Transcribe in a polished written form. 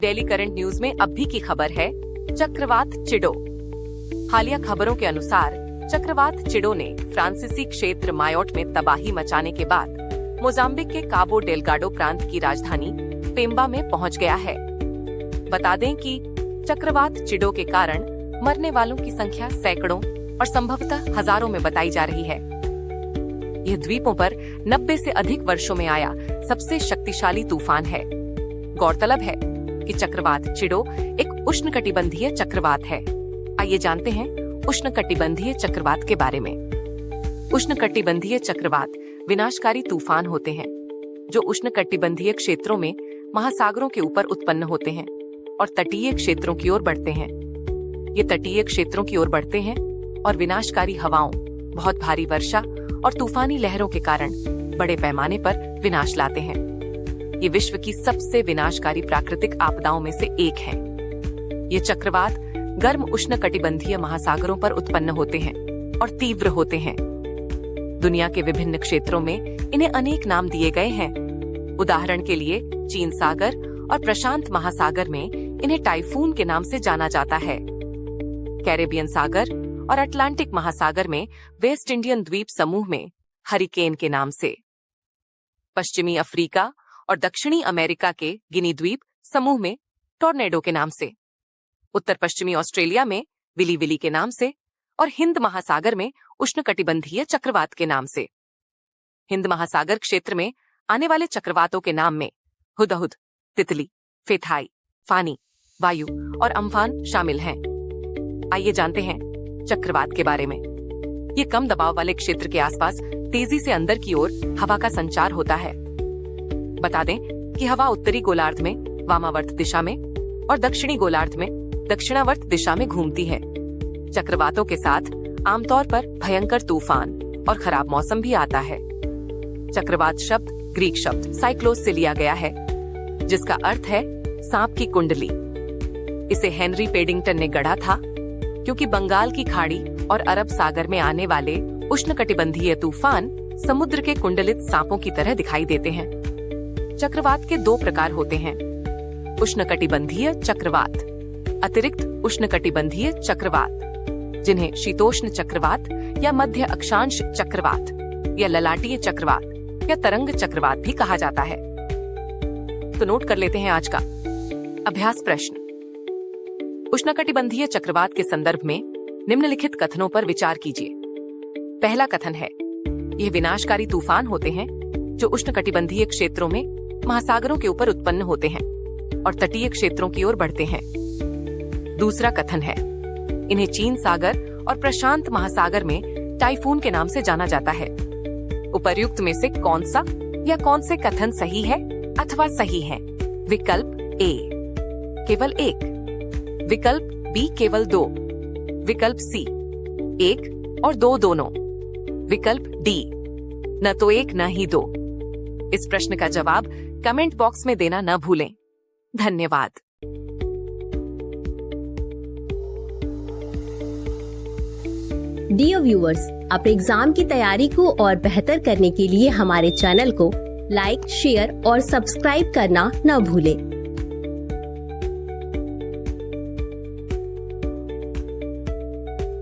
Daily current news में अब भी की खबर है चक्रवात चिडो। हालिया खबरों के अनुसार चक्रवात चिडो ने फ्रांसीसी क्षेत्र मायोट में तबाही मचाने के बाद मोजाम्बिक के काबो डेलगाडो प्रांत की राजधानी पेम्बा में पहुंच गया है। बता दें कि चक्रवात चिडो के कारण मरने वालों की संख्या सैकड़ों और संभवतः हजारों में बताई जा रही है। यह द्वीपों पर 90 से अधिक वर्षों में आया सबसे शक्तिशाली तूफान है। गौरतलब है कि चक्रवात चिडो एक उष्णकटिबंधीय चक्रवात है। आइए जानते हैं उष्णकटिबंधीय चक्रवात के बारे में। उष्णकटिबंधीय चक्रवात विनाशकारी तूफान होते हैं जो उष्णकटिबंधीय क्षेत्रों में महासागरों के ऊपर उत्पन्न होते हैं और तटीय क्षेत्रों की ओर बढ़ते हैं। ये तटीय क्षेत्रों की ओर बढ़ते हैं और विनाशकारी हवाओं, बहुत भारी वर्षा और तूफानी लहरों के कारण बड़े पैमाने पर विनाश लाते हैं। ये विश्व की सबसे विनाशकारी प्राकृतिक आपदाओं में से एक है। ये चक्रवात गर्म उष्णकटिबंधीय महासागरों पर उत्पन्न होते हैं और तीव्र होते हैं। दुनिया के विभिन्न क्षेत्रों में इन्हें अनेक नाम दिए गए हैं। उदाहरण के लिए चीन सागर और प्रशांत महासागर में इन्हें टाइफून के नाम से जाना जाता है। कैरेबियन सागर और अटलांटिक महासागर में वेस्ट इंडियन द्वीप समूह में हरिकेन के नाम से। पश्चिमी अफ्रीका और दक्षिणी अमेरिका के गिनी द्वीप समूह में टॉर्नेडो के नाम से। उत्तर पश्चिमी ऑस्ट्रेलिया में विली विली के नाम से और हिंद महासागर में उष्णकटिबंधीय चक्रवात के नाम से। हिंद महासागर क्षेत्र में आने वाले चक्रवातों के नाम में हुदहुद, तितली, फेथाई, फानी, वायु और अम्फान शामिल हैं। आइए जानते हैं चक्रवात के बारे में। ये कम दबाव वाले क्षेत्र के आसपास तेजी से अंदर की ओर हवा का संचार होता है। बता दें कि हवा उत्तरी गोलार्ध में वामावर्त दिशा में और दक्षिणी गोलार्ध में दक्षिणावर्त दिशा में घूमती है। चक्रवातों के साथ आमतौर पर भयंकर तूफान और खराब मौसम भी आता है। चक्रवात शब्द ग्रीक शब्द साइक्लोस से लिया गया है, जिसका अर्थ है सांप की कुंडली। इसे हेनरी पेडिंगटन ने गढ़ा था क्योंकि बंगाल की खाड़ी और अरब सागर में आने वाले उष्णकटिबंधीय तूफान समुद्र के कुंडलित सांपों की तरह दिखाई देते हैं। चक्रवात के दो प्रकार होते हैं, उष्णकटिबंधीय चक्रवात, अतिरिक्त उष्णकटिबंधीय चक्रवात, जिन्हें शीतोष्ण चक्रवात या मध्य अक्षांश चक्रवात या ललाटीय चक्रवात या तरंग चक्रवात भी कहा जाता है। तो नोट कर लेते हैं आज का अभ्यास प्रश्न। उष्णकटिबंधीय चक्रवात के संदर्भ में निम्नलिखित कथनों पर विचार कीजिए। पहला कथन है, ये विनाशकारी तूफान होते हैं जो उष्णकटिबंधीय क्षेत्रों में महासागरों के ऊपर उत्पन्न होते हैं और तटीय क्षेत्रों की ओर बढ़ते हैं। दूसरा कथन है, इन्हें चीन सागर और प्रशांत महासागर में टाइफून के नाम से जाना जाता है। उपर्युक्त में से कौन सा या कौन से कथन सही है अथवा सही है? विकल्प ए केवल एक, विकल्प बी केवल दो, विकल्प सी एक और दो दोनों, विकल्प डी न तो एक न ही दो। इस प्रश्न का जवाब कमेंट बॉक्स में देना न भूलें। धन्यवाद। डियर व्यूअर्स, अपने एग्जाम की तैयारी को और बेहतर करने के लिए हमारे चैनल को लाइक, शेयर और सब्सक्राइब करना न भूलें।